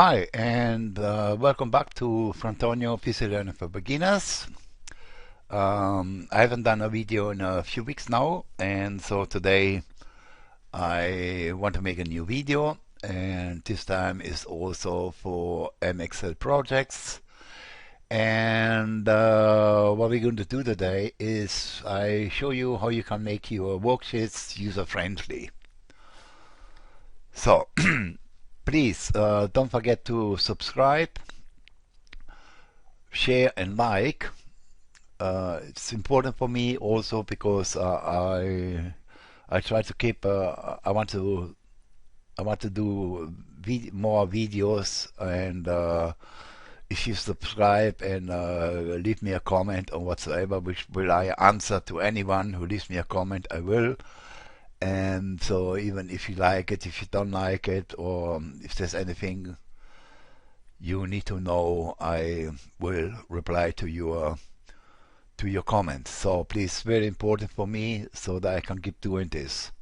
Hi, and welcome back to Frantonio PC Learning for Beginners. I haven't done a video in a few weeks now, and so today I want to make a new video, and this time is also for MXL projects. And what we're going to do today is I show you how you can make your worksheets user-friendly. So please don't forget to subscribe, share and like. It's important for me also because I try to keep I want to do more videos, and if you subscribe and leave me a comment or whatsoever, which will I answer to anyone who leaves me a comment, I will. And so even if you like it, if you don't like it, or if there's anything you need to know, I will reply to your comments. So please, very important for me so that I can keep doing this.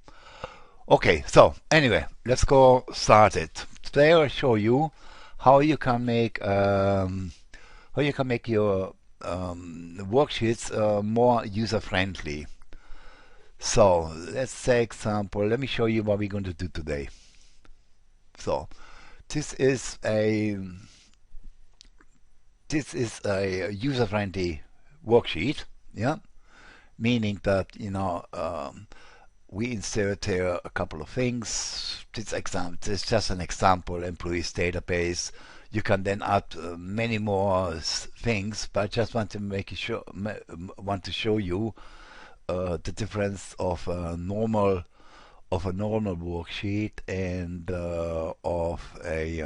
Okay, so anyway, let's go start it. Today I'll show you how you can make your worksheets more user friendly. So let's say example. Let me show you what we're going to do today. So this is a user friendly worksheet, yeah, meaning that we insert here a couple of things. This is just an example employees database. You can then add many more things, but I just want to show you the difference of a normal worksheet and of a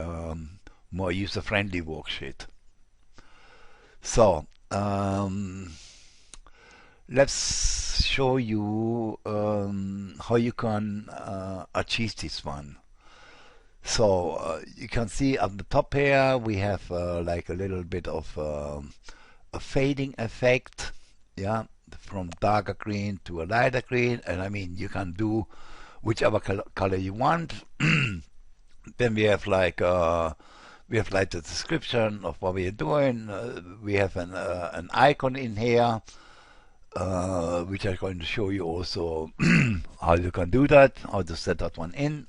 more user-friendly worksheet. So let's show you how you can achieve this one. So you can see at the top here we have like a little bit of a fading effect, yeah, from darker green to a lighter green, and I mean you can do whichever color you want. Then we have like the description of what we are doing. We have an icon in here, which I'm going to show you also how you can do that, how to set that one in.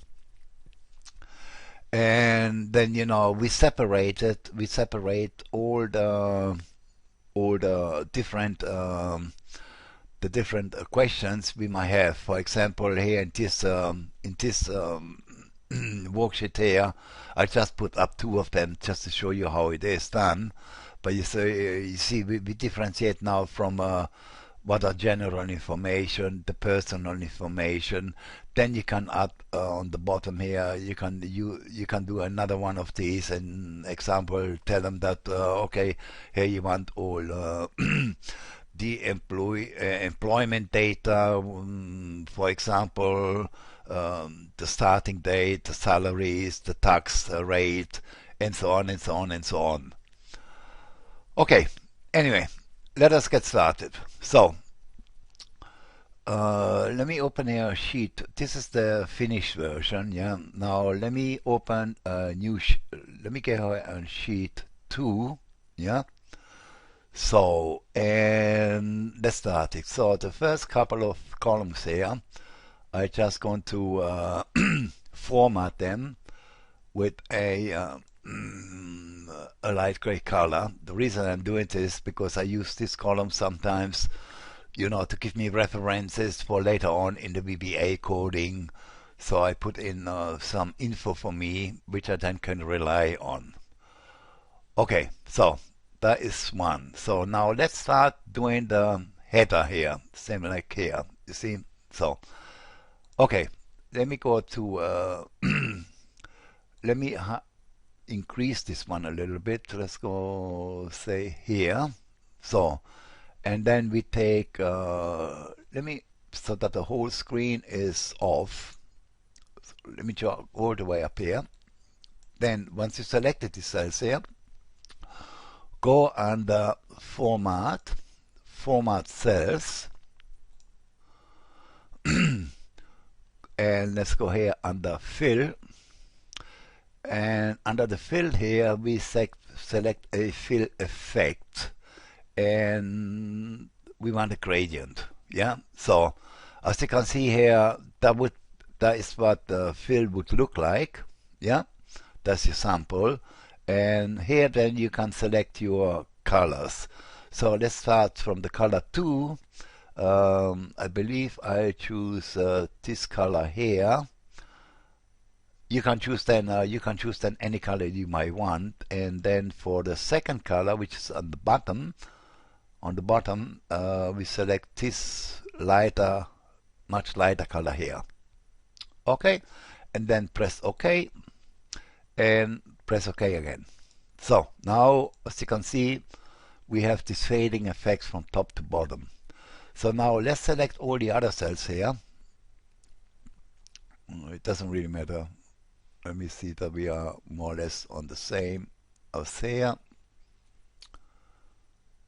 And then we separate all the different questions we might have. For example, here in this worksheet here, I just put up two of them just to show you how it is done. But you see, we differentiate now from what are general information, the personal information. Then you can add on the bottom here. You can do another one of these. And example, tell them that okay, here you want all the employment data. For example, the starting date, the salaries, the tax rate, and so on and so on and so on. Okay, anyway, let us get started. So let me open here a sheet. This is the finished version, yeah. Now let me open a new let me get here on sheet 2, yeah. So, and let's start it. So the first couple of columns here, I just going to format them with a light gray color. The reason I'm doing this is because I use this column sometimes, to give me references for later on in the VBA coding. So I put in some info for me, which I then can rely on. Okay, so that is one. So now let's start doing the header here, same like here. You see? So, okay, let me go to, let me increase this one a little bit. Let's go, say, here. So, and then we take, so that the whole screen is off. So let me draw all the way up here. Then once you selected the cells here, go under format cells, and let's go here under fill, And under the fill here, we select a fill effect, and we want a gradient. Yeah. So as you can see here, that is what the fill would look like. Yeah. That's your sample. And here then you can select your colors. So let's start from the color 2. I believe I choose this color here. You can choose then any color you might want, and then for the second color, which is on the bottom, we select this lighter, much lighter color here. Okay, and then press OK, and press OK again. So now, as you can see, we have this fading effect from top to bottom. So now let's select all the other cells here. It doesn't really matter. Let me see that we are more or less on the same as here.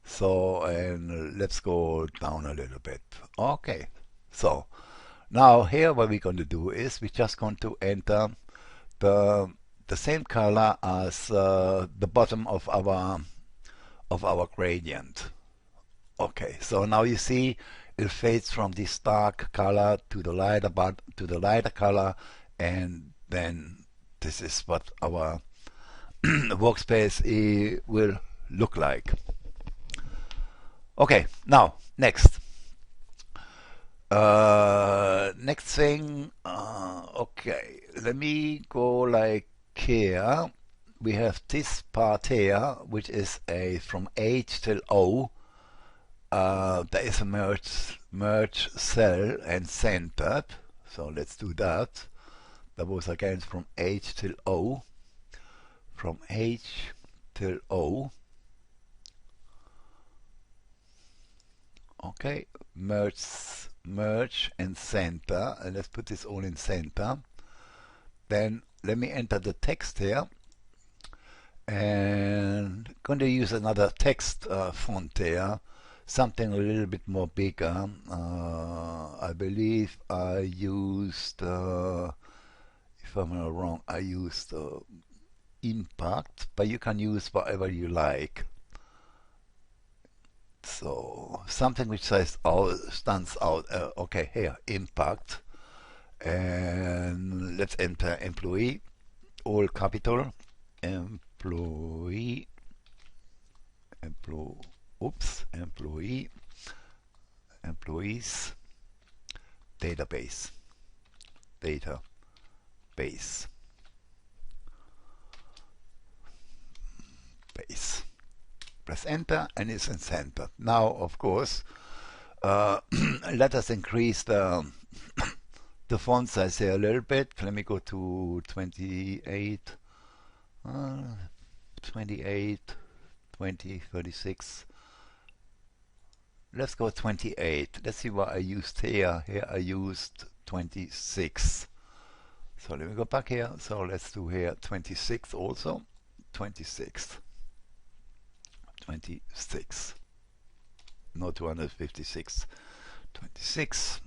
So, and let's go down a little bit. Okay, so now here what we're going to do is we're just going to enter the same color as the bottom of our gradient. Okay, so now you see it fades from this dark color to the lighter color, and then this is what our workspace will look like. Okay, now next. Next thing, okay, let me go like here. We have this part here, which is from H till O. There is a merge cell and centered. So let's do that. That was again from H till O. From H till O. Okay, merge and center, and let's put this all in center. Then let me enter the text here, and going to use another text font here, something a little bit more bigger. I believe I used, if I'm not wrong, I used Impact, but you can use whatever you like. So something which stands out. Okay, here, Impact, and let's enter employee, all capital, employee, employee, employees, database. Base. Press enter and it's in center. Now, of course, let us increase the font size here a little bit. Let me go to 28, 28, 20, 36. Let's go 28. Let's see what I used here. Here I used 26. So let me go back here. So let's do here 26 also. 26. 26. No 256. 26.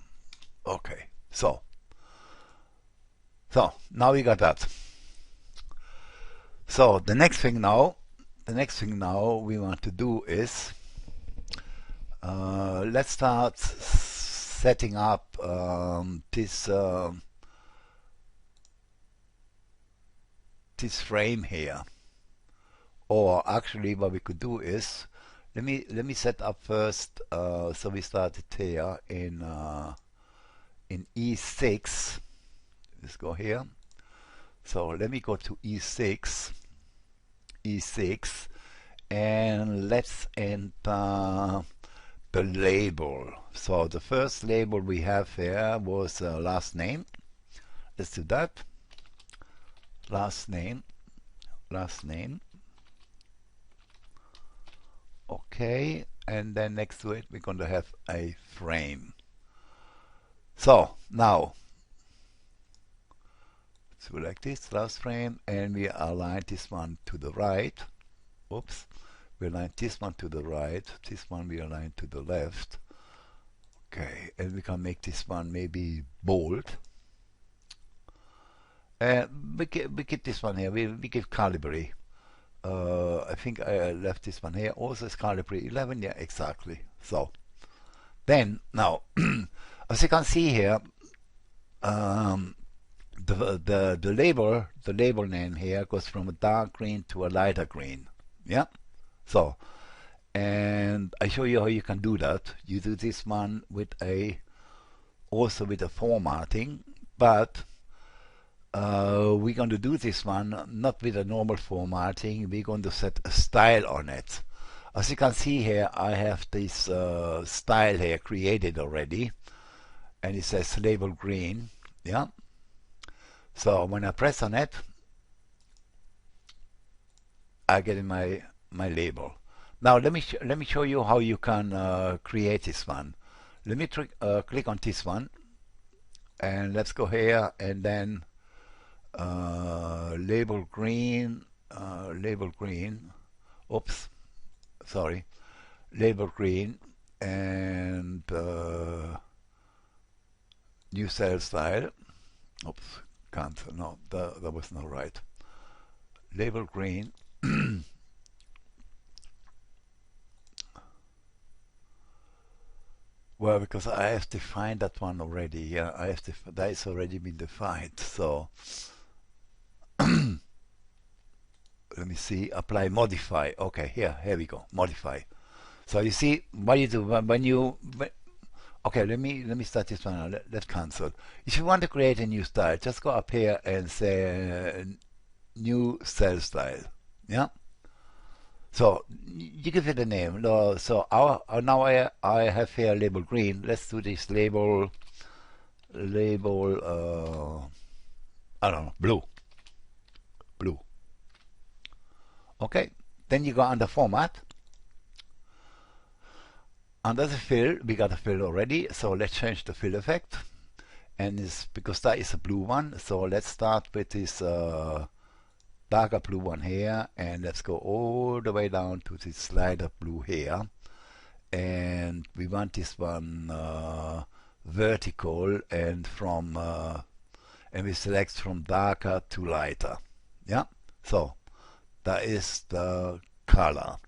Okay. So now we got that. So the next thing now we want to do is let's start setting up this frame here. Or actually what we could do is let me set up first, so we started here in E6. Let's go here. So let me go to E6, and let's enter the label. So the first label we have here was last name. Let's do that. Last name. Okay, and then next to it we're going to have a frame. So now select this last frame, and we align this one to the right. Oops, we align this one to the right, this one we align to the left. Okay, and we can make this one maybe bold, We keep this one here. We give Calibri. I think I left this one here. Also, it's Calibri 11. Yeah, exactly. So then now, as you can see here, um, the label name here goes from a dark green to a lighter green. Yeah. So, and I show you how you can do that. You do this one with also with a formatting, but we're going to do this one not with a normal formatting. We're going to set a style on it. As you can see here, I have this style here created already, and it says label green. Yeah. So when I press on it, I get in my label. Now let me show you how you can create this one. Let me click on this one, and let's go here and then label green. Label green. Oops, sorry. Label green and new cell style. Oops, can't. No, that was not right. Label green. Well, because I have defined that one already. Yeah, that is already been defined. So let me see. Apply modify. Okay, here we go. Modify. So you see what you do okay, let me start this one. Let's cancel. If you want to create a new style, just go up here and say new cell style. Yeah. So you give it a name. So now I have here label green. Let's do this label I don't know, blue. Okay. Then you go under format. Under the fill, we got a fill already. So let's change the fill effect. And it's because that is a blue one. So let's start with this darker blue one here, and let's go all the way down to this lighter blue here, and we want this one vertical and and we select from darker to lighter. Yeah, so that is the color.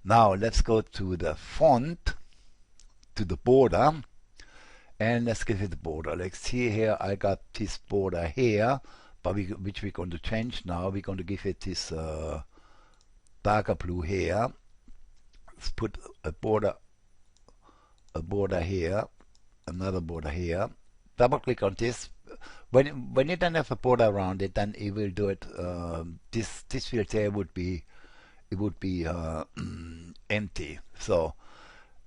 Now let's go to the font, to the border, and let's give it a border. Like see here, I got this border here, but which we're going to change now. We're going to give it this darker blue here. Let's put a border here, another border here. Double click on this. When you don't have a border around it, then it will do it. This field here would be empty. So,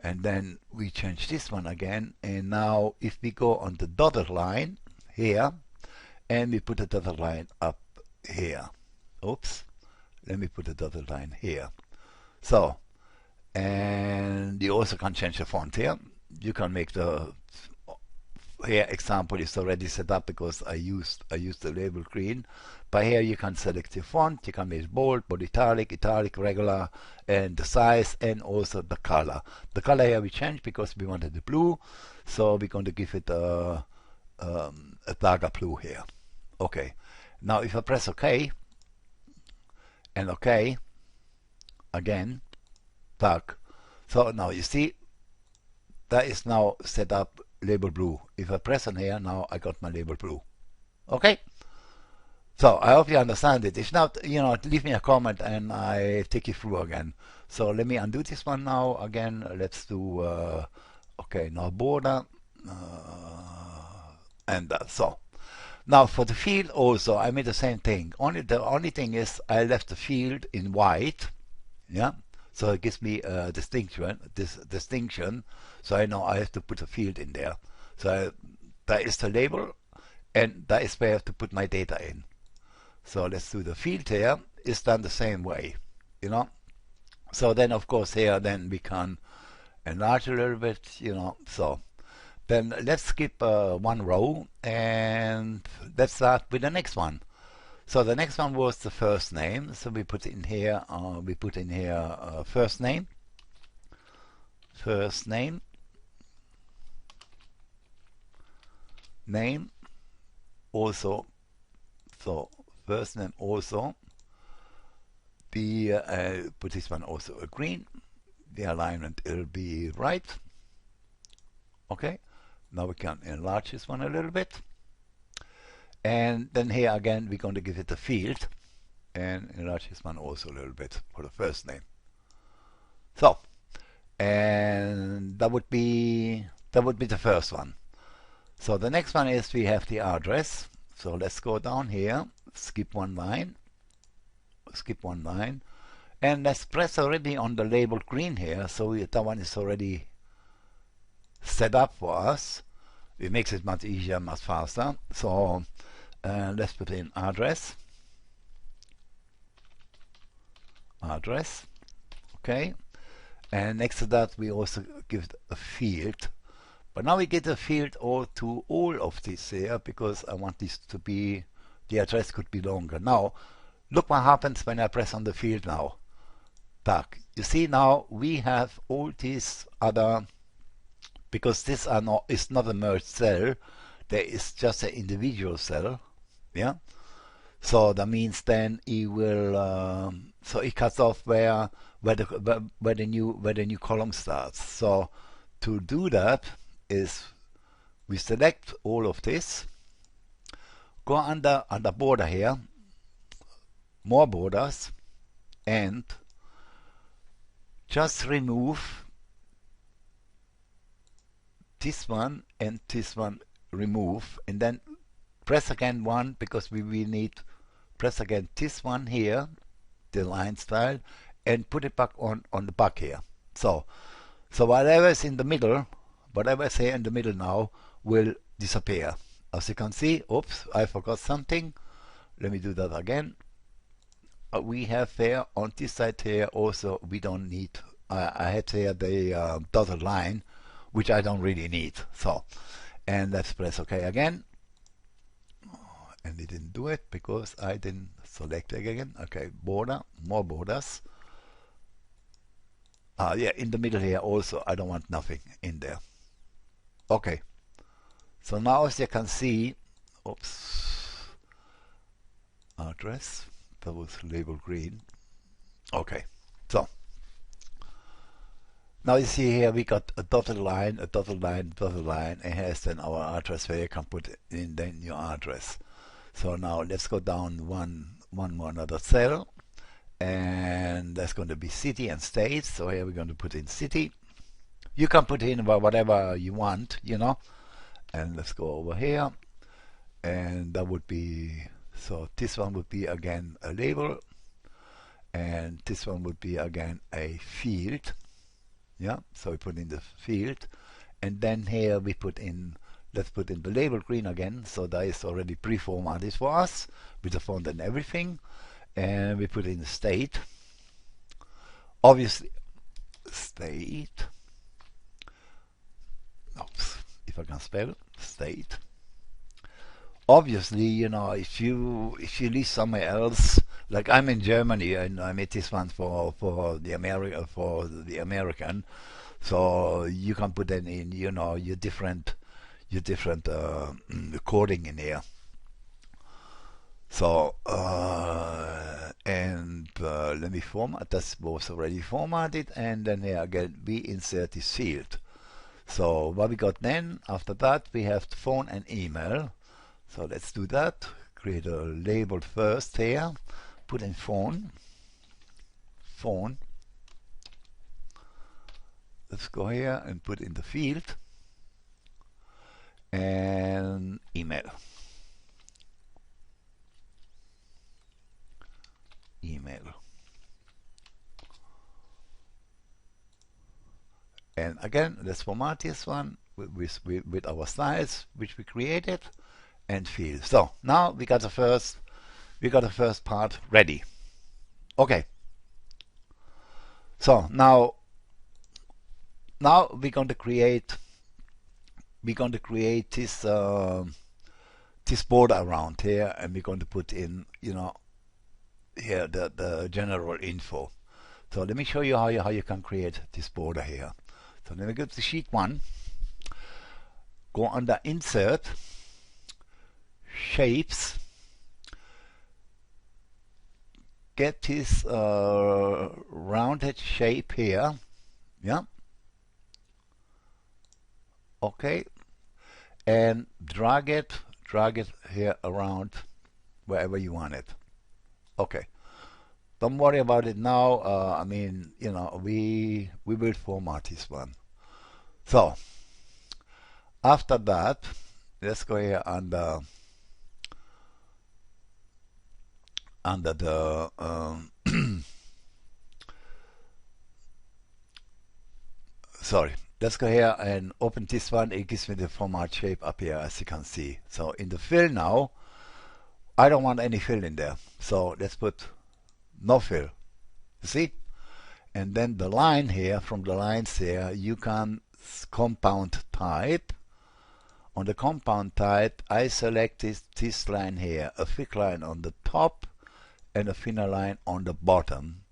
and then we change this one again. And now if we go on the dotted line here, and we put a dotted line up here. Oops. Let me put a dotted line here. So, and you also can change the font here. You can make the here example is already set up because I used the label green. But here you can select your font. You can make it bold, italic, regular, and the size, and also the color. The color here we changed because we wanted the blue, so we're going to give it a darker blue here. Okay, now if I press OK, and OK, again, dark. So now you see, that is now set up label blue. If I press on here, now I got my label blue. Okay? So I hope you understand it. If not, leave me a comment and I take you through again. So let me undo this one now. Again, let's do, okay, now border, and that. So. Now for the field also, I made the same thing. The only thing is I left the field in white. Yeah. So it gives me a distinction. So I know I have to put a field in there. So that is the label, and that is where I have to put my data in. So let's do the field here. It's done the same way, So then of course here then we can enlarge a little bit, So then let's skip one row and let's start with the next one. So the next one was the first name. So we put in here, first name, name, also So first name also be put this one also a green. The alignment will be right. Okay, now we can enlarge this one a little bit, and then here again we're going to give it a field and enlarge this one also a little bit for the first name. So, and that would be the first one. So the next one is we have the address. So let's go down here, skip one line, and let's press already on the label green here. So that one is already set up for us. It makes it much easier, much faster. So let's put in address. Okay, and next to that we also give a field, but now we get a field to all of this here because I want this to be, the address could be longer. Now look what happens when I press on the field now. Back, you see now we have all these other, because this is not a merged cell, there is just an individual cell, yeah. So that means then it will, so it cuts off where the new column starts. So to do that is we select all of this, go under border here, more borders, and just remove this one and this one, remove, and then press again one, because we will need press again this one here, the line style, and put it back on the back here. So whatever is in the middle, whatever is here in the middle now will disappear. As you can see, oops, I forgot something. Let me do that again. We have here on this side here also, we don't need, I had here the dotted line, which I don't really need. So, and let's press OK again. And it didn't do it because I didn't select it again. Okay, border, more borders. Yeah, in the middle here also, I don't want nothing in there. Okay, so now as you can see, oops, address, that was label green. Okay, so now you see here we got a dotted line, and here's then our address where you can put in then your address. So now let's go down one more another cell, and that's going to be city and state. So here we're going to put in city. You can put in whatever you want, you know. And let's go over here, and that would be, so this one would be again a label, and this one would be again a field. Yeah, so we put in the field, and then here we put in, let's put in the label green again, so that is already pre-formatted for us with the font and everything. And we put in the state, obviously state, oops, if I can spell state. Obviously, you know, if you live somewhere else, like I'm in Germany and I made this one for the American, so you can put in, you know, your different coding in here. So let me format, that was already formatted, and then here again we insert this field. So what we got then after that, we have the phone and email. So let's do that. Create a label first here, put in phone. Let's go here and put in the field, and email. And again, let's format this one with our styles which we created, and field. So now we got the first part ready. Okay. So now we're going to create this this border around here, and we're going to put in, you know, here the general info. So let me show you how you can create this border here. So let me go to sheet 1, go under insert, shapes, get this rounded shape here. Yeah. Okay. And drag it here around wherever you want it. Okay. Don't worry about it now. I mean, you know, we will format this one. So after that, let's go here under the sorry. Let's go here and open this one. It gives me the format shape up here, as you can see. So in the fill now, I don't want any fill in there. So let's put no fill. You see? And then the line here, from the lines here, you can compound type. On the compound type, I select this line here, a thick line on the top and a thinner line on the bottom.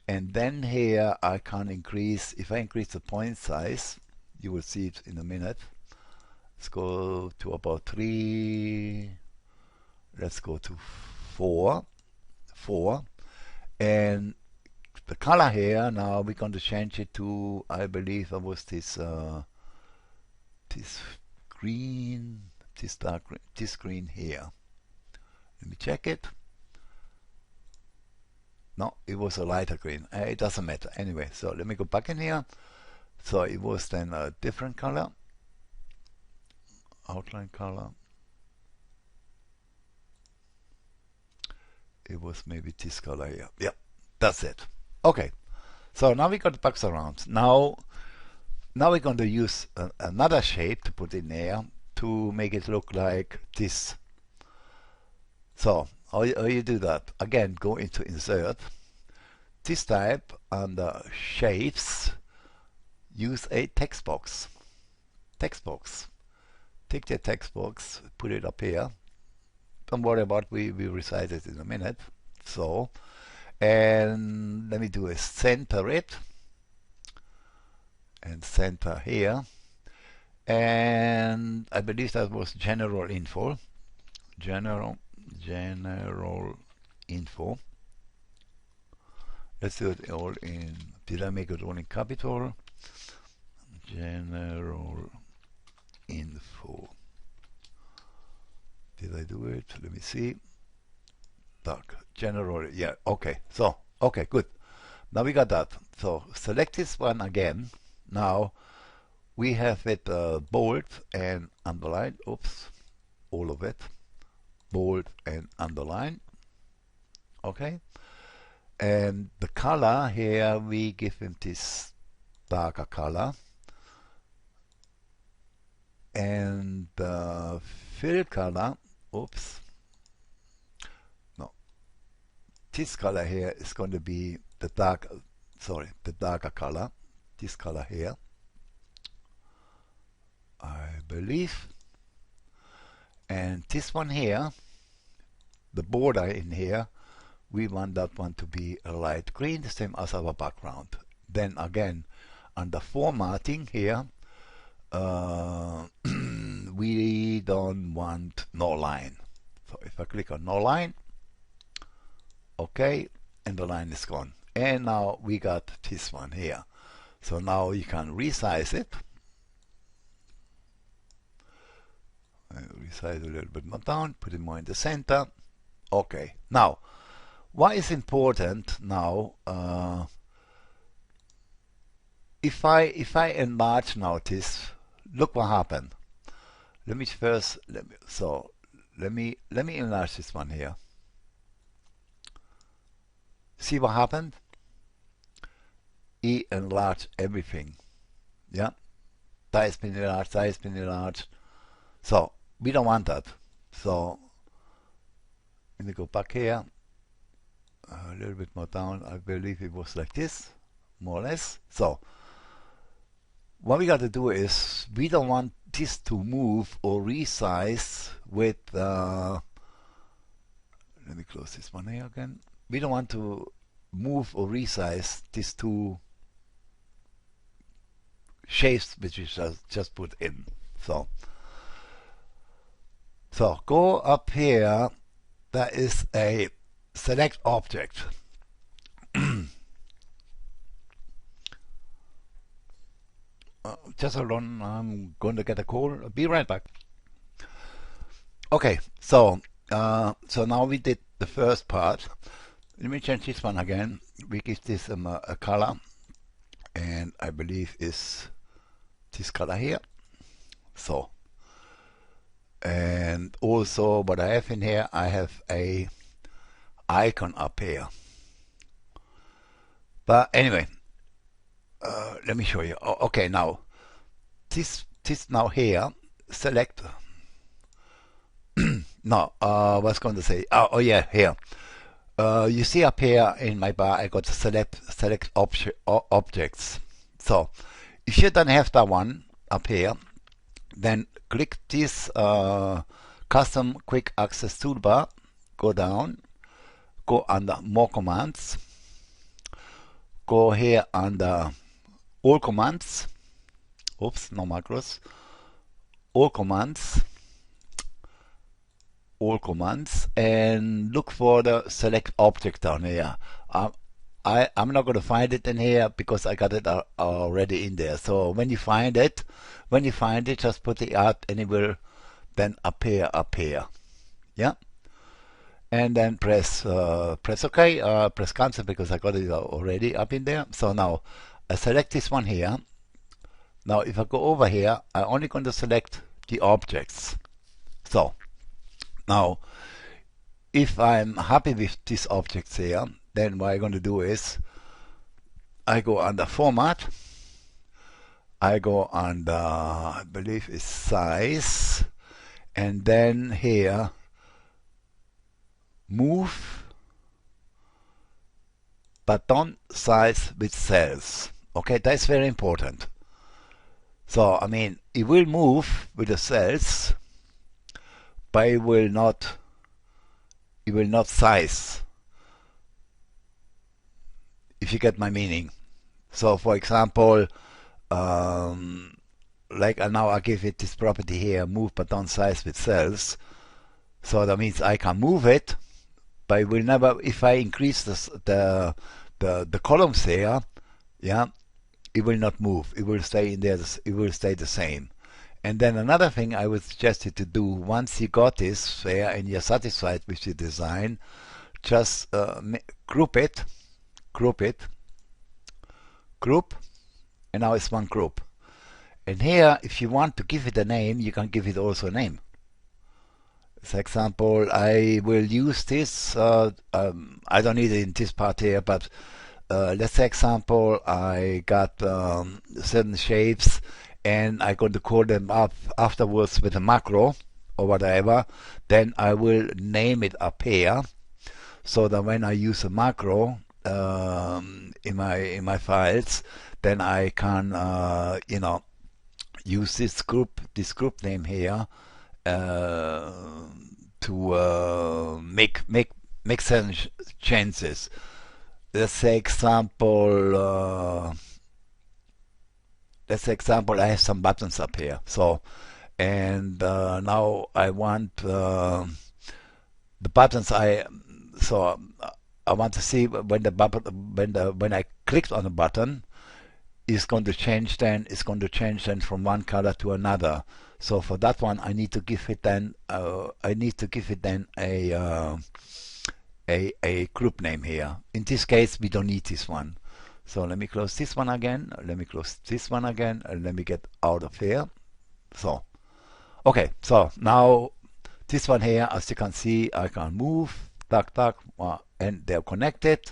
And then here I can increase, if I increase the point size, you will see it in a minute. Let's go to about 3, let's go to 4, and the color here, now we're going to change it to, I believe it was this green, this dark green, this green here. Let me check it. No, it was a lighter green. It doesn't matter. Anyway, so let me go back in here. So it was then a different color. Outline color. It was maybe this color here. Yeah, that's it. Okay. So now we got the box around. Now we're going to use another shape to put in there to make it look like this. So how you do that? Again, go into insert. This type under shapes, use a text box. Text box. Take the text box, put it up here. Don't worry about we resize it in a minute. So, and let me do is center it and center here. And I believe that was general info. General info. Let's do it all in, did I make it all in capital? General info. Did I do it? Let me see. Dark. General, yeah, okay. So, okay, good. Now we got that. So select this one again. Now we have it bold and underline. Oops, all of it. Bold and underline. Okay. And the color here, we give him this darker color. And the fill color, oops, no, this color here is going to be the darker color, this color here, I believe. And this one here, the border in here, we want that one to be a light green, the same as our background. Then again, under formatting here, we don't want no line. So if I click on no line, okay, and the line is gone. And now we got this one here. So now you can resize it. Resize a little bit more down, put it more in the center. Okay, now what is important now, if I enlarge now this, look what happened. Let me first, let me enlarge this one here. See what happened? It enlarged everything. Yeah, that has been enlarged, that has been enlarged. So we don't want that. So let me go back here. A little bit more down. I believe it was like this, more or less. So what we got to do is, we don't want this to move or resize with let me close this one here again. We don't want to move or resize these two shapes which we just put in. So go up here. That is a select object. Just hold on, I'm going to get a call. Be right back. Okay, so now we did the first part. Let me change this one again. We give this a color, and I believe is this color here. So, and also what I have in here, I have a icon up here. But anyway, let me show you. Okay, now this now here. Select. No, I was going to say. Oh yeah, here. You see up here in my bar, I got select objects. So if you don't have that one up here, then click this custom quick access toolbar, go down, go under more commands, go here under all commands, oops, no macros, all commands, and look for the select object down here. I'm not going to find it in here because I got it already in there. So when you find it, just put the art and it will then appear up here. Yeah. And then press OK, press cancel because I got it already up in there. So now I select this one here. Now if I go over here, I'm only going to select the objects. So now if I'm happy with these objects here, then what I'm going to do is I go under format, I go under, I believe it's size, and then here move button size with cells. Okay, that's very important. So I mean it will move with the cells, but it will not size, if you get my meaning. So for example, like now I give it this property here, move button size with cells. So that means I can move it, but it will never, if I increase the columns here, yeah, it will not move. It will stay in there, it will stay the same. And then another thing I would suggest you to do, once you got this there and you're satisfied with your design, just group it, and now it's one group. And here, if you want to give it a name, you can give it also a name. For example, I will use this, I don't need it in this part here, but let's say example, I got certain shapes and I'm going to call them up afterwards with a macro or whatever. Then I will name it up here, so that when I use a macro in my files, then I can use this group name here to make certain changes. Let's say example. I have some buttons up here. So, and now I want the buttons. I want to see when the button, when I clicked on the button, it's going to change then from one color to another. So for that one, I need to give it then a group name here. In this case, we don't need this one. So let me close this one again. Let me close this one again, and let me get out of here. So, okay. So now this one here, as you can see, I can move, and they're connected.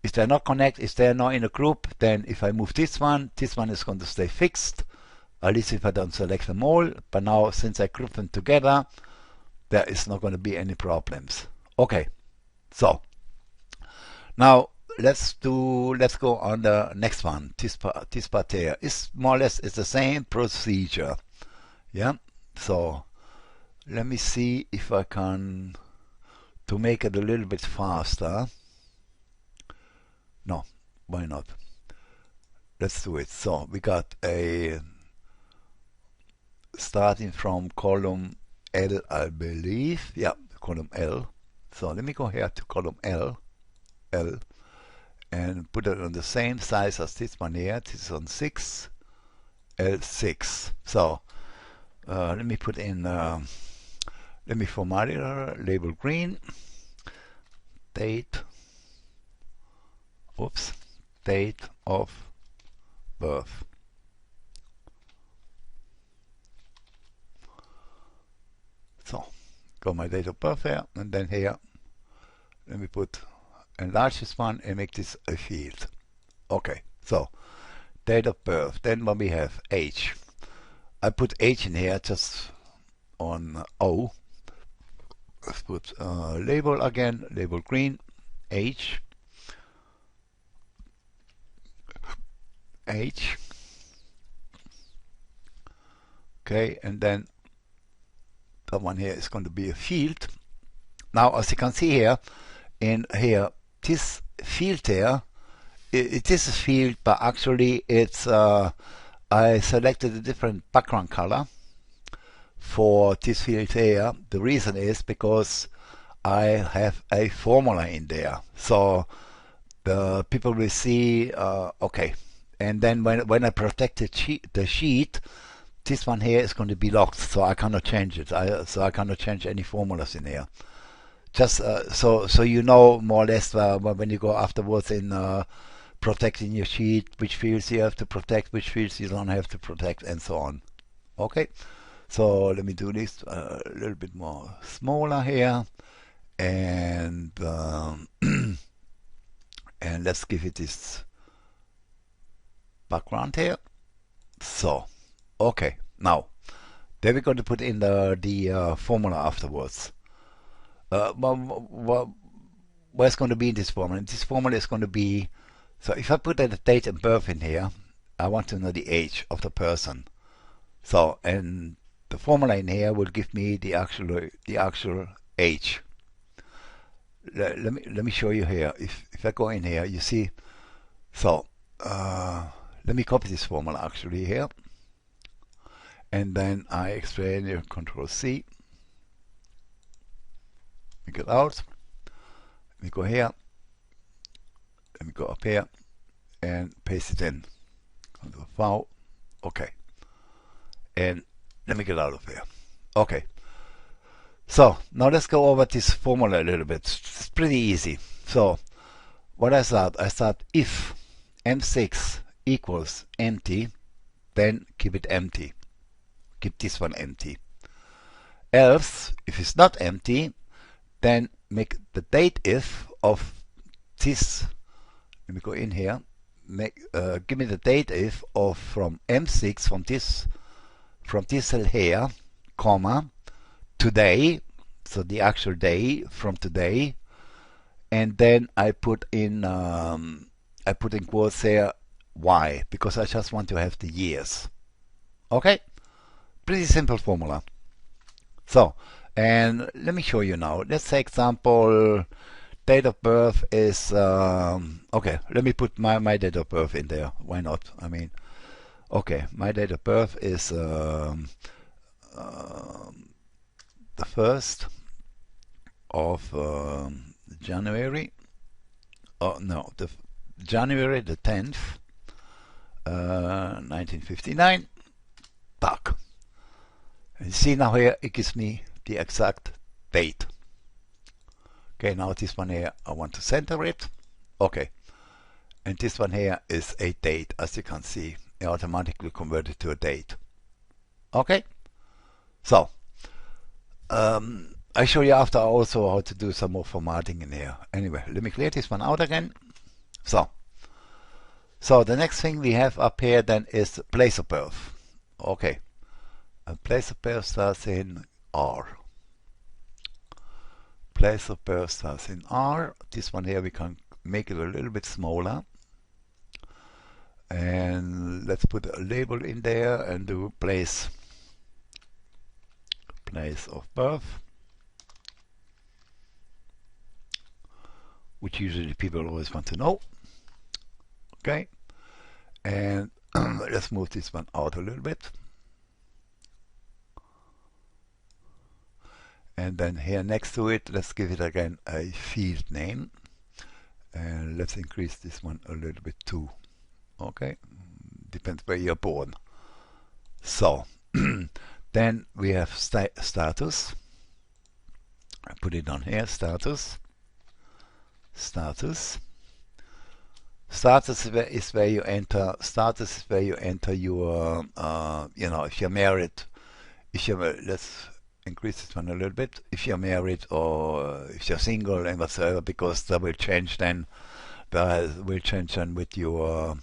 If they're not connected, if they're not in a group, then if I move this one is going to stay fixed. At least if I don't select them all. But now, since I group them together, there is not going to be any problems. Okay. So now let's go on the next one. This part here is more or less it's the same procedure. Yeah. So let me see if I can to make it a little bit faster. No, why not? Let's do it. So we got a starting from column L, I believe. Yeah, column L. So let me go here to column L, and put it on the same size as this one here. This is on 6, L6. So let me put in, let me format it, label green, date, oops, date of birth. So, got my date of birth here, and then here, let me enlarge this one and make this a field. Okay, so date of birth. Then when we have age, I put age in here just on O. Let's put label again, label green, age, age. Okay, and then that one here is going to be a field. Now, as you can see here, in here, this field here, it is a field, but actually it's I selected a different background color for this field here. The reason is because I have a formula in there, so the people will see. Okay, and then when I protect the sheet, this one here is going to be locked, so I cannot change it. So I cannot change any formulas in here. Just so you know more or less when you go afterwards in protecting your sheet, which fields you have to protect, which fields you don't have to protect, and so on. Okay, so let me do this a little bit more smaller here, and and let's give it this background here. So, okay, now then we're going to put in the formula afterwards. Where's going to be in this formula? This formula is going to be, so if I put the date and birth in here, I want to know the age of the person. So, and the formula in here will give me the actual age. Let me show you here. If I go in here, you see. So let me copy this formula actually here, and then I explain here. Control C. Let me get out. Let me go here. Let me go up here and paste it in. Control V. Okay. And let me get out of here. Okay. So now let's go over this formula a little bit. It's pretty easy. So what I start if M6 equals empty, then keep it empty. Keep this one empty. Else, if it's not empty, then make the date if of this. Let me go in here. Give me the date if of from M6 from this cell here, comma, today, so the actual day from today, and then I put in quotes here Y, because I just want to have the years. Okay, pretty simple formula. So, and let me show you now. Let's say example, date of birth is okay. Let me put my date of birth in there. Why not? I mean, okay, my date of birth is the 1st of January. Oh no, the January the 10th, 1959. Back. And you see now here it gives me the exact date. Okay, now this one here I want to center it. Okay, and this one here is a date, as you can see. It automatically converted to a date. Okay, so I show you after also how to do some more formatting in here. Anyway, let me clear this one out again. So the next thing we have up here then is place of birth. Okay, a place of birth starts in R. Place of birth starts in R. This one here we can make it a little bit smaller. And let's put a label in there and do place of birth, which usually people always want to know. Okay, and let's move this one out a little bit. And then here next to it, let's give it again a field name. And let's increase this one a little bit too. Okay, depends where you're born. So then we have status. I put it on here, status. Status. Status is where you enter. Status is where you enter your, if you're married. If you're, let's increase this one a little bit. If you're married or if you're single and whatsoever, because that will change then. That will change then with your,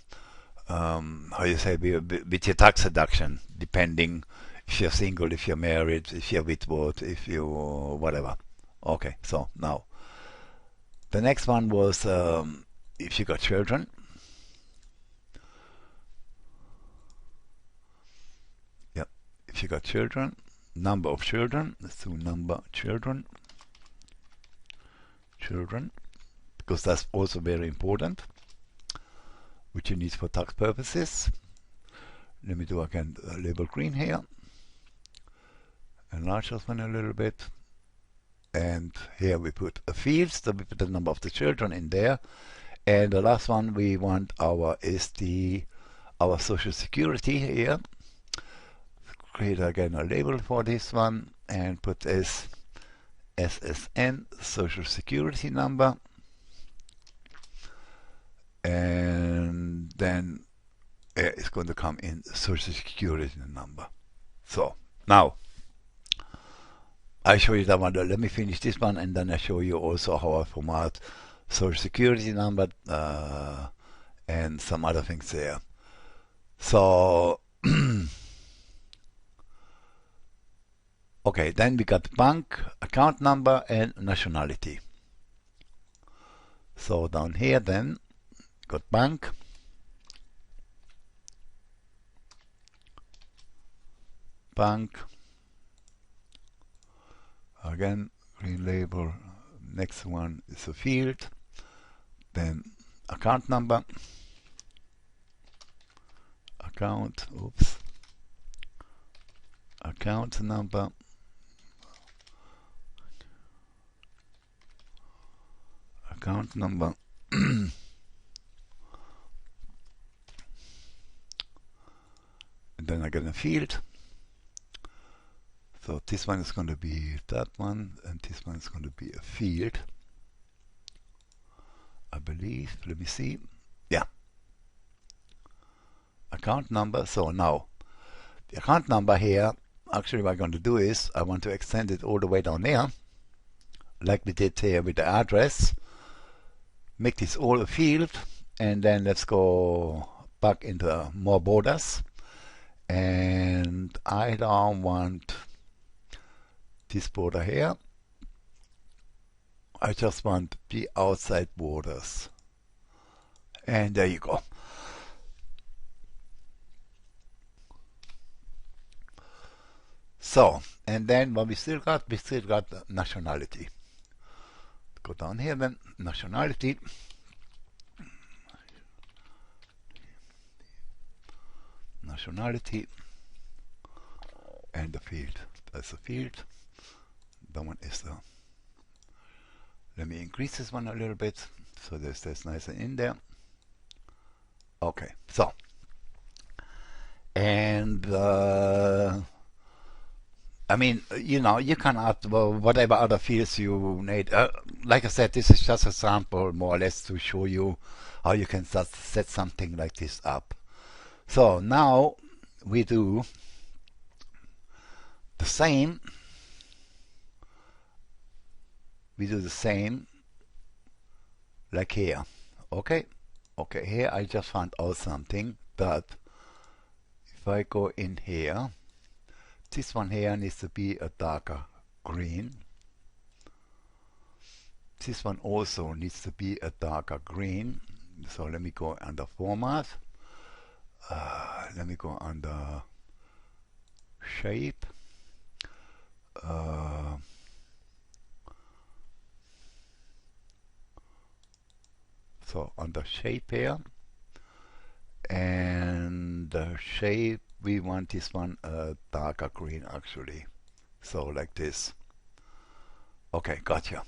how you say, with your tax deduction, depending if you're single, if you're married, if you're widowed, if you whatever. Okay, so now the next one was if you got children. Yep, if you got children, number of children. Let's do number children. Children, because that's also very important, which you need for tax purposes. Let me do again label green here. Enlarge this one a little bit. And here we put a field, so we put the number of the children in there. And the last one we want our social security here. Create again a label for this one and put this SSN, social security number. And then it's going to come in social security number. So now I show you that one. Let me finish this one and then I show you also how I format social security number and some other things there. So okay, then we got bank, account number and nationality. So down here then got bank, again green label. Next one is a field, then account number, account number, account number. And then I get a field. So this one is going to be that one, and this one is going to be a field, I believe. Let me see. Yeah. Account number. So now the account number here, actually what I'm going to do is I want to extend it all the way down there, like we did here with the address. Make this all a field, and then let's go back into more borders. And I don't want this border here. I just want the outside borders. And there you go. So, and then what we still got nationality. Go down here then, nationality. Nationality and the field. That's a field. That one is the. Let me increase this one a little bit so that's nice and in there. Okay, so and I mean, you can add whatever other fields you need. Like I said, this is just a sample, more or less, to show you how you can set something like this up. So now we do the same. We do the same like here. Okay, here I just found out something that if I go in here, this one here needs to be a darker green. This one also needs to be a darker green. So let me go under format. Let me go under shape. So under shape here, and the shape we want this one darker green actually. So like this. Okay, gotcha.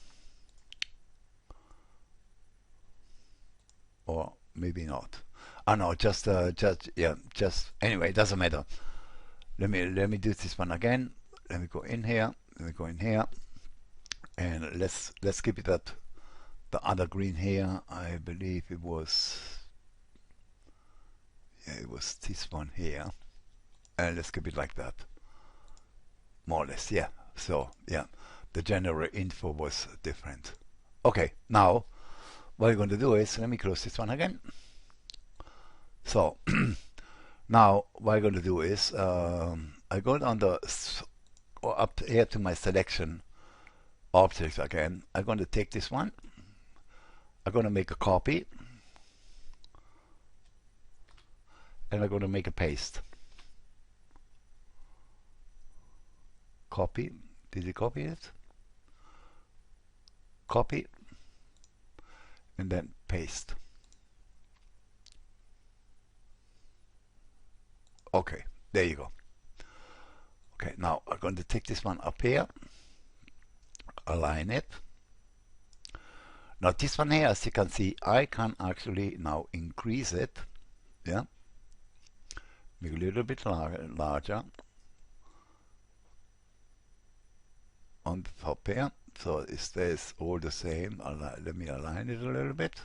Or maybe not. Oh no, just anyway, it doesn't matter. Let me do this one again. Let me go in here. Let me go in here, and let's keep it at the other green here. I believe it was, yeah, it was this one here, and let's keep it like that, more or less. Yeah. So yeah, the general info was different. Okay, now what we're going to do is, let me close this one again. So now what I'm going to do is, I go on the up here to my selection objects again. I'm going to take this one. I'm going to make a copy, and I'm going to make a paste. Copy. Did you copy it? Copy, and then paste. Okay, there you go. Okay, now I'm going to take this one up here, align it. Now this one here, as you can see, I can actually now increase it. Yeah, make a little bit larger on the top here, so it stays all the same. Let me align it a little bit,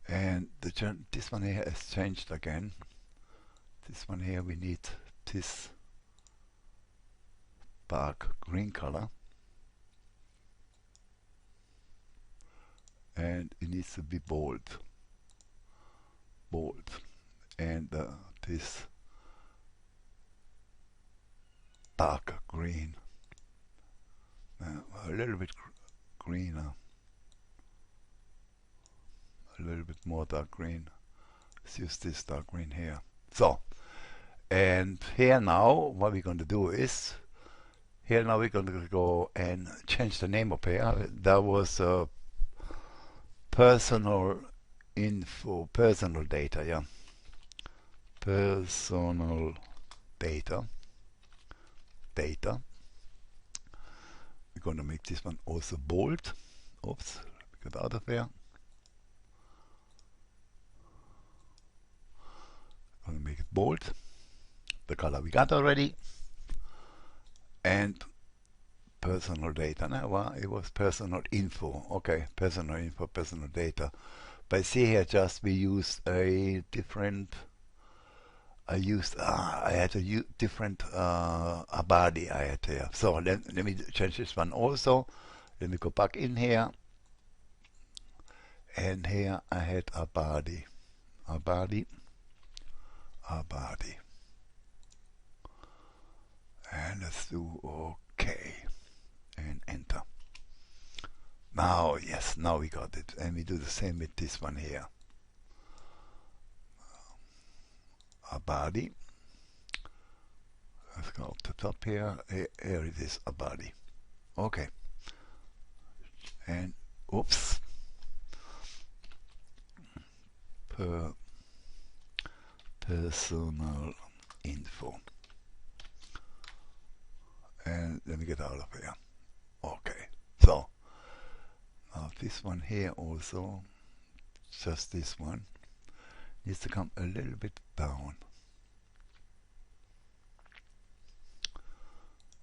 and this one here has changed again. This one here, we need this dark green color, and it needs to be bold, and this dark green, a little bit greener, a little bit more dark green. Let's use this dark green here. So, and here now what we're going to do is, here now we're going to go and change the name up here. That was personal info, personal data, yeah, personal data. We're going to make this one also bold. Oops, get out of here. I'm going to make it bold, the color we got already, and personal data. Now, well, it was personal info. Okay, personal info, personal data. But see here, just we used a different. I had a different a body I had here. So let me change this one also. Let me go back in here, and here I had a body. And let's do OK and enter. Now, yes, now we got it. And we do the same with this one here. A body. Let's go up the top here. Here it is, a body. Okay. And oops. Personal info. And let me get out of here. Okay. So now this one here also, just this one, needs to come a little bit down.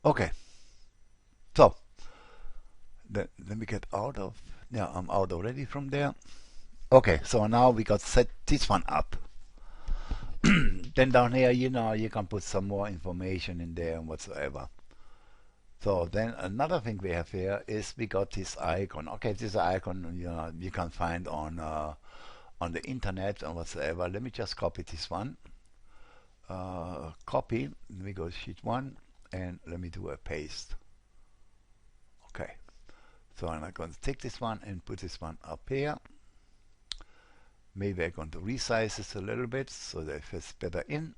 Okay. So let me get out of, yeah, I'm out already from there. Okay, so now we got set this one up. Then down here, you can put some more information in there and whatsoever. So then another thing we have here is we got this icon. Okay, this icon you can find on the internet and whatsoever. Let me just copy this one. Copy. Let me go to sheet 1 and let me do a paste. Okay. So I'm going to take this one and put this one up here. Maybe I'm going to resize this a little bit so that it fits better in.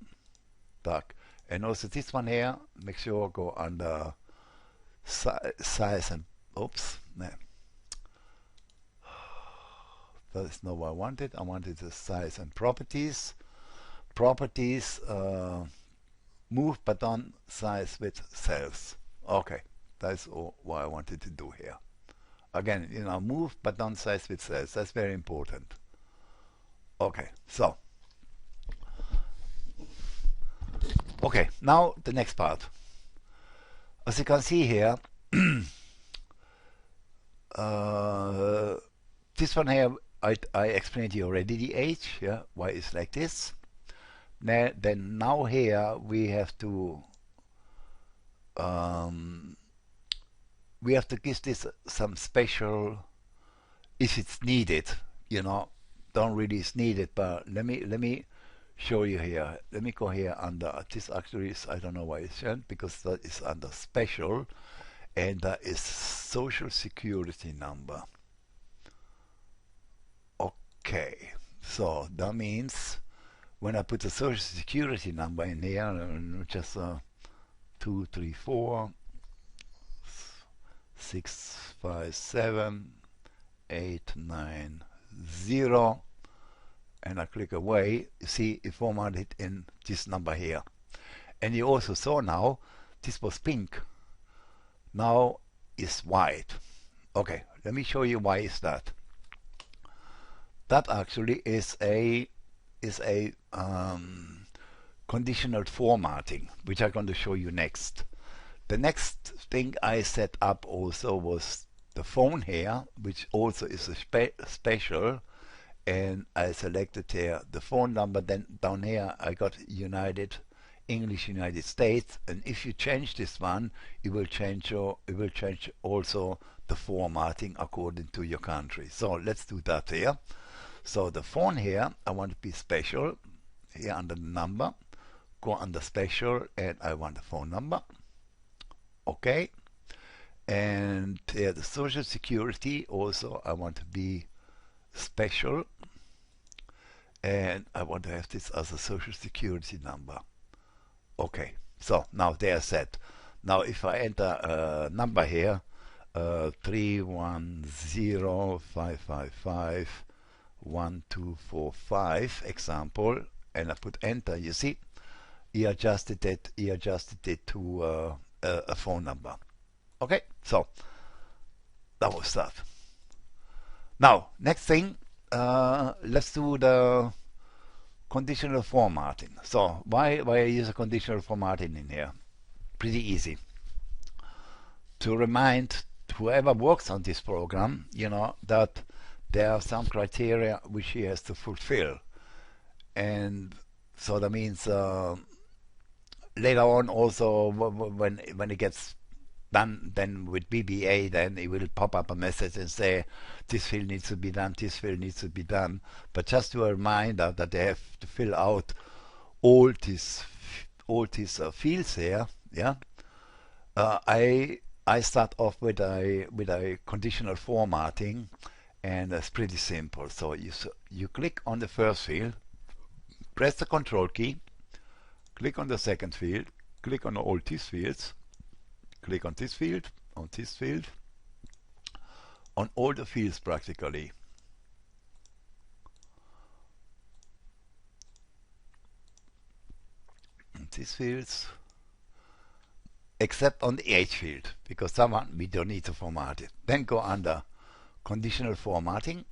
Dark. And also this one here, make sure go under size and oops. No. That is not what I wanted. I wanted the size and properties. Properties, move button size with cells. Okay, that's all what I wanted to do here. Again, move button size with cells. That's very important. Okay, so Okay, now the next part. As you can see here, uh, this one here, I explained to you already the age, yeah, why it's like this. Then now here um, we have to give this some special, if it's needed, you know, don't really is needed, but let me show you here. Let me go here under this. Actually is, I don't know why it's shown, because that is under special, and that is social security number. Okay, so that means when I put the social security number in here, just 234 657 890, and I click away, you see it formatted in this number here. And you also saw now this was pink, now is white. Okay, let me show you why is that. That actually is a conditional formatting, which I'm going to show you next. The next thing I set up also was the phone here, which also is a special, and I selected here the phone number. Then down here I got English United States, and if you change this one, it will change also the formatting according to your country. So let's do that here. So the phone here, I want to be special. Here under the number, go under special, and I want the phone number. Okay. And here the social security also, I want to be special, and I want to have this as a social security number. Okay, so now they are set. Now if I enter a number here, 310-555-1245 example, and I put enter, you see he adjusted it to a phone number. Okay, so that was that. Now next thing, let's do the conditional formatting. So why I use a conditional formatting in here? Pretty easy. To remind whoever works on this program, you know, that there are some criteria which he has to fulfill. And so that means later on also when it gets done, then with BBA, then it will pop up a message and say this field needs to be done, this field needs to be done. But just to a reminder that they have to fill out all these fields here. Yeah, I start off with a conditional formatting, and it's pretty simple. So you click on the first field, press the Control key, click on the second field, click on all these fields, click on this field, on this field, on all the fields practically. On these fields, except on the age field, because that one we don't need to format it. Then go under conditional formatting,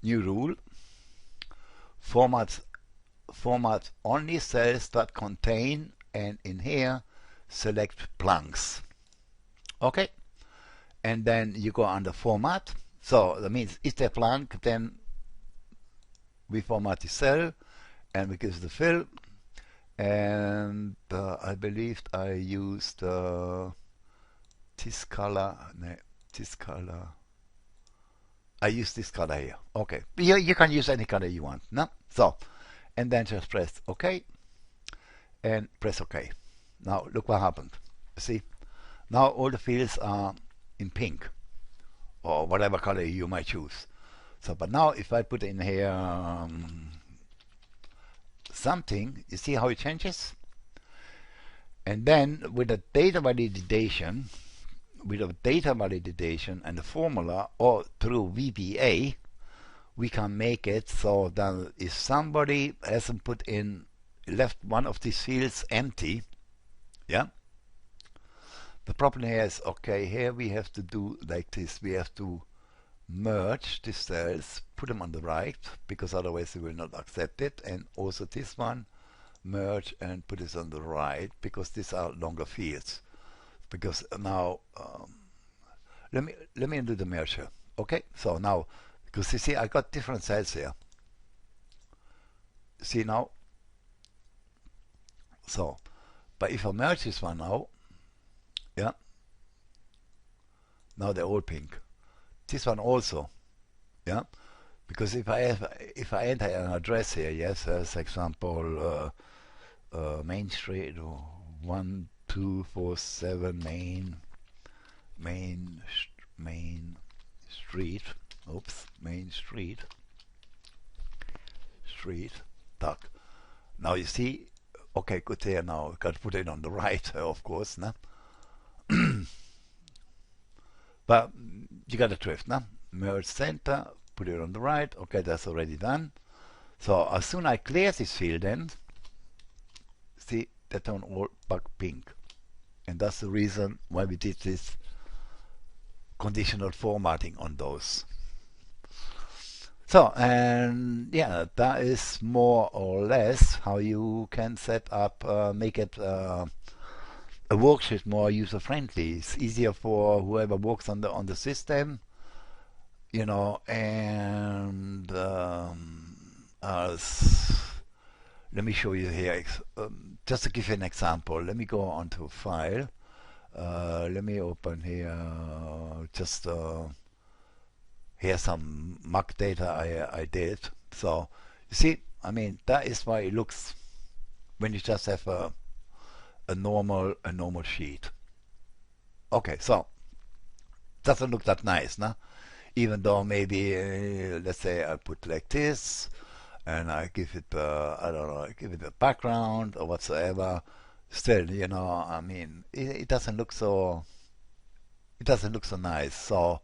new rule, format only cells that contain, and in here select blanks. Okay, and then you go under format. So that means if they're blank, then we format the cell and we give the fill. And I believe I used this color. No, this color. I use this color here. Okay, you can use any color you want. No, so and then just press OK and press OK. Now look what happened. See, now all the fields are in pink or whatever color you might choose. So, but now if I put in here something, you see how it changes? And then with the data validation, and the formula, or through VBA, we can make it so that if somebody hasn't left one of these fields empty, yeah, the problem here is, okay, here we have to do like this. We have to merge these cells, put them on the right, because otherwise they will not accept it. And also this one, merge and put this on the right, because these are longer fields. Because now let me do the merge here. Okay, so now, because you see I got different cells here. See now? So, but if I merge this one now, yeah, now they're all pink. This one also, yeah, because if I enter an address here, yes, as example, Main Street, 1247 Main Street, oops, Main Street, duck. Now you see, okay, good there now, got to put it on the right, of course, no? But you got the drift, no? Merge center, put it on the right, okay, that's already done. So as soon as I clear this field then, see, they turn all back pink. And that's the reason why we did this conditional formatting on those. So, and yeah, that is more or less how you can set up, make it a worksheet more user friendly. It's easier for whoever works on the system, you know. And let me show you here, just to give you an example. Let me go onto File. Let me open here just here's some mock data I did. So you see, I mean, that is why it looks when you just have a normal sheet. Okay, so doesn't look that nice, no? Even though maybe let's say I put like this, and I give it I don't know, give it a background or whatsoever. Still, you know, I mean, it doesn't look so. It doesn't look so nice. So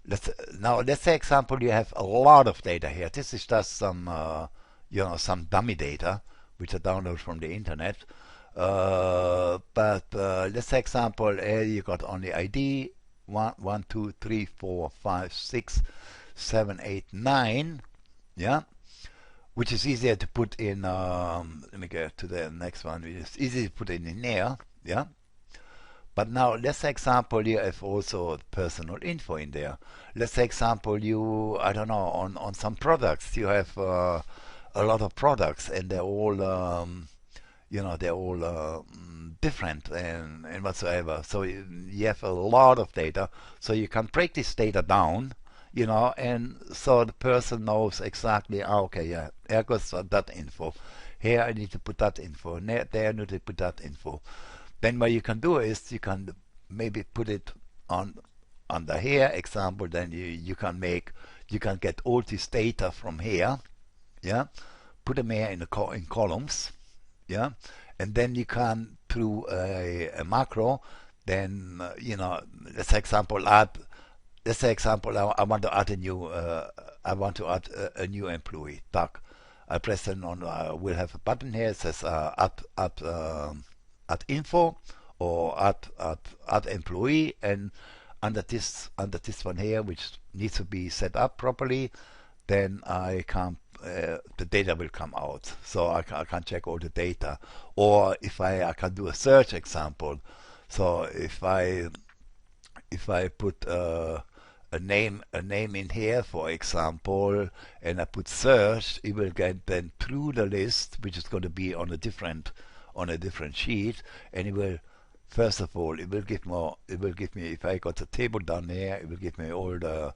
let's say example you have a lot of data here. This is just some you know, some dummy data which I download from the internet. But let's say example you got only ID 1, 1, 2, 3, 4, 5, 6, 7, 8, 9. Yeah, which is easier to put in. Let me go to the next one. It's easy to put in there. Yeah. But now let's say example you have also personal info in there. Let's say example you, I don't know, on some products you have a lot of products, and they're all you know, they're all different and whatsoever. So you have a lot of data, so you can break this data down, you know, and so the person knows exactly, okay, yeah, here goes that info, here I need to put that info, and there I need to put that info. Then what you can do is you can maybe put it on under here example. Then you can get all this data from here, yeah, put them here in columns, yeah, and then you can through a macro, then you know, let's say example I want to add a new a new employee. Tac. I press it on. We'll have a button here. It says add info or add employee, and under this one here, which needs to be set up properly, then I can the data will come out. So I can check all the data, or if I can do a search example. So if I put a name in here, for example, and I put search, it will get then through the list, which is going to be on a different sheet, and it will, first of all, it will give me, if I got a table down there, it will give me all the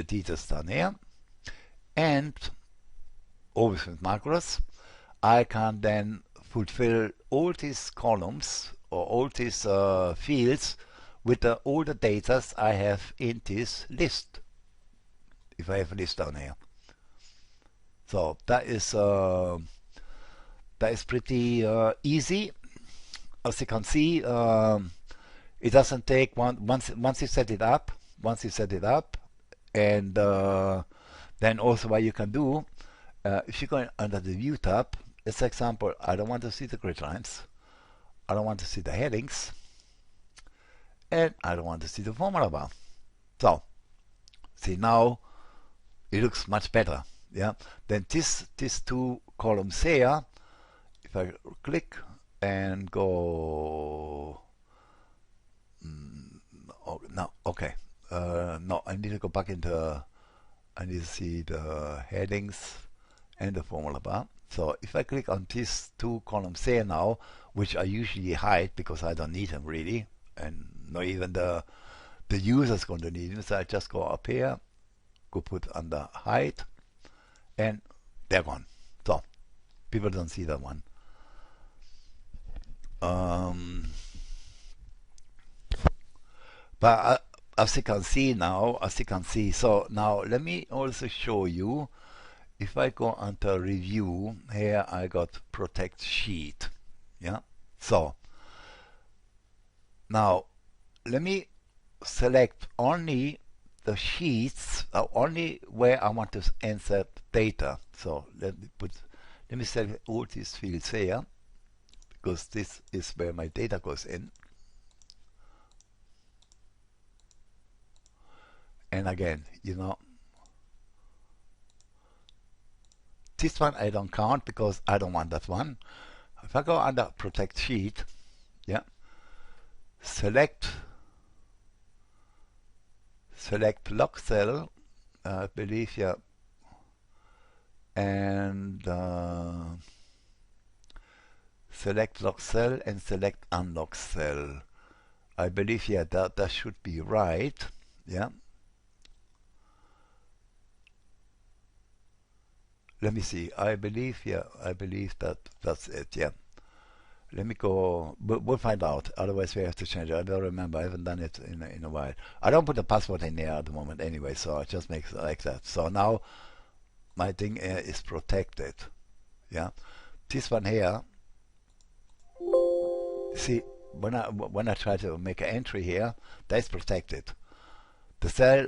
details down here, and always with macros, I can then fulfill all these columns or all these fields with all the data I have in this list. If I have a list down here, so that is pretty easy. As you can see, it doesn't take once you set it up. And then also what you can do, if you go under the View tab, let's example, I don't want to see the grid lines, I don't want to see the headings, and I don't want to see the formula bar. So, see now, it looks much better. Yeah. Then these two columns here, if I click and go, oh, no, okay. No, I need to go back into, I need to see the headings and the formula bar. So if I click on these two columns here now, which I usually hide because I don't need them really, and not even the user's going to need them, so I just go up here, go put under hide, and they're gone. So people don't see that one. But as you can see now, so now let me also show you. If I go under review, here I got protect sheet. Yeah. So now let me select only the sheets, only where I want to insert data. So let me select all these fields here, because this is where my data goes in. And again, you know, this one I don't count because I don't want that one. If I go under protect sheet, yeah, select lock cell, I believe, yeah, and select lock cell and select unlock cell. I believe, yeah, that should be right. Yeah. Let me see. I believe, yeah, I believe that's it. Yeah. Let me go. We'll find out. Otherwise, we have to change it. I don't remember. I haven't done it in a while. I don't put the password in there at the moment anyway, so I just make it like that. So now my thing is protected. Yeah. This one here. See, when I try to make an entry here, that's protected. The cell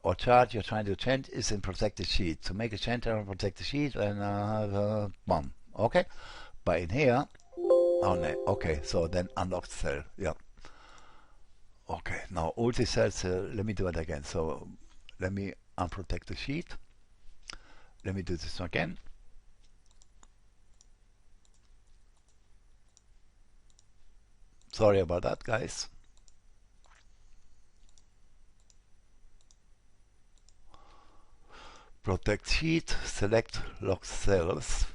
or chart you're trying to change is in protected sheet. To make a change on protected sheet, and boom. Okay. But in here, oh no. Okay. So then unlock the cell. Yeah. Okay. Now all these cells. Let me do it again. So let me unprotect the sheet. Let me do this again. Sorry about that, guys. Protect sheet, select lock cells.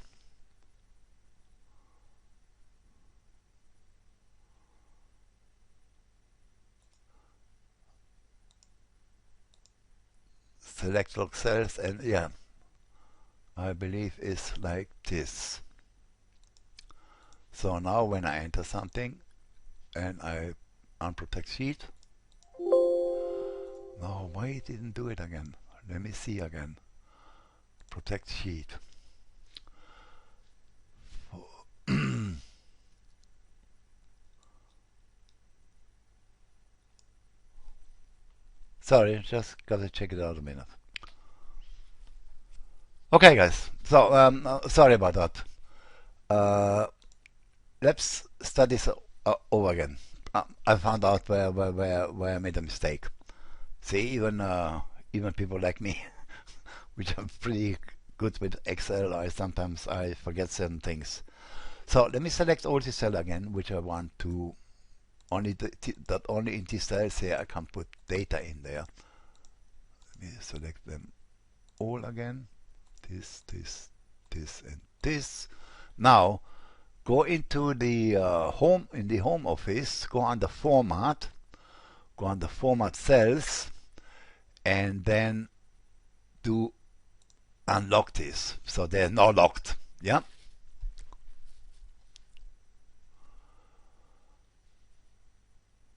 Select lock cells, and yeah, I believe is like this. So now when I enter something and I unprotect sheet, no, why it didn't do it again? Let me see again. Protect sheet. Sorry, just gotta check it out a minute. Okay, guys. So sorry about that. Let's start this over again. I found out where I made a mistake. See, even people like me, which are pretty good with Excel, I forget certain things. So let me select all the cells again, which I want to only that only in these cells here I can put data in there. Let me select them all again. This, and this. Now go into the home, in the home office, go under format, go under format cells, and then do unlock this. So they're now locked. Yeah.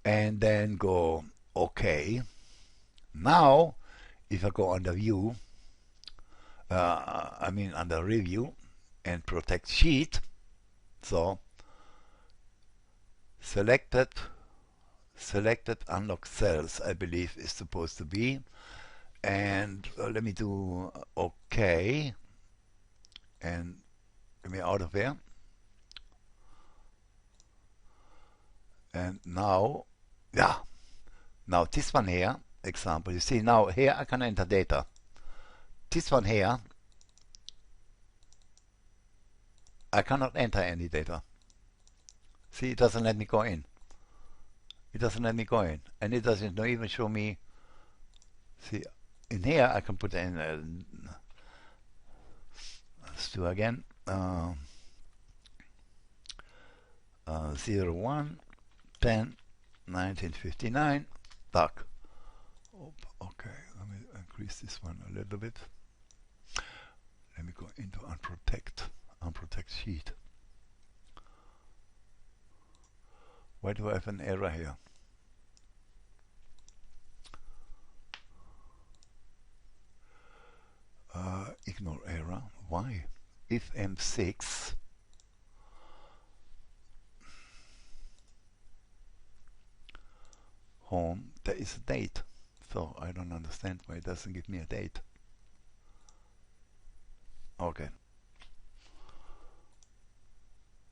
And then go OK. Now, if I go under view, under review and protect sheet, so selected unlock cells, I believe is supposed to be, and let me do OK, and get me out of there. And now, yeah, now this one here, example, you see now here I can enter data. This one here, I cannot enter any data. See, it doesn't let me go in. It doesn't let me go in, and it doesn't even show me. See, in here I can put in. Let's do again. 01 10 1959. Duck. Okay, let me increase this one a little bit. Let me go into unprotect sheet. Why do I have an error here? Ignore error. Why? If M6 home, there is a date. So I don't understand why it doesn't give me a date. Okay.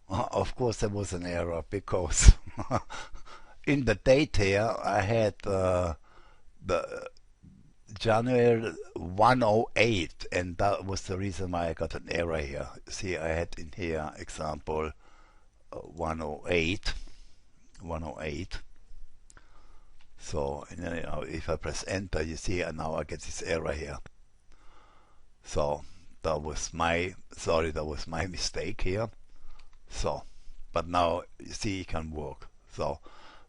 Of course there was an error because in the date here I had the January 108, and that was the reason why I got an error here. See, I had in here example 108. So, and then, if I press enter, you see, and now I get this error here. So that was my mistake here. So, but now you see it can work. So,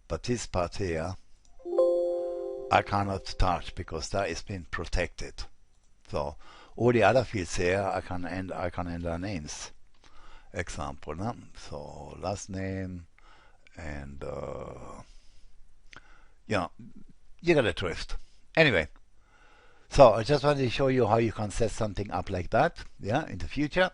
but this part here I cannot touch because that is been protected. So all the other fields here I can enter names. Example, no? So last name and you get a drift. Anyway, so I just wanted to show you how you can set something up like that, in the future.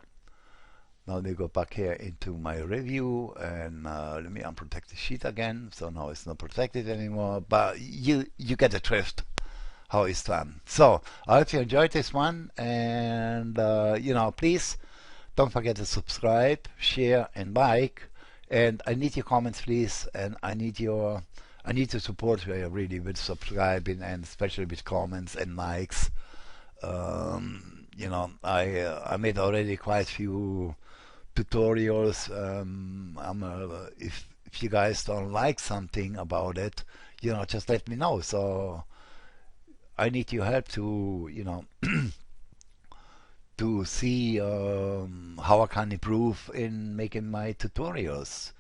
Now let me go back here into my review and let me unprotect the sheet again. So now it's not protected anymore, but you get the drift how it's done. So I hope you enjoyed this one, and please don't forget to subscribe, share, and like. And I need your comments, please, and I need your support really with subscribing and especially with comments and likes. I made already quite a few tutorials. If you guys don't like something about it, just let me know. So I need your help to to see how I can improve in making my tutorials.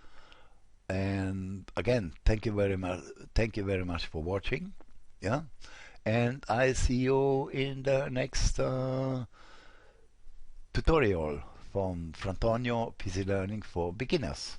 And again, thank you very much. Thank you very much for watching. Yeah, and I see you in the next tutorial from Frantonio PC Learning for Beginners.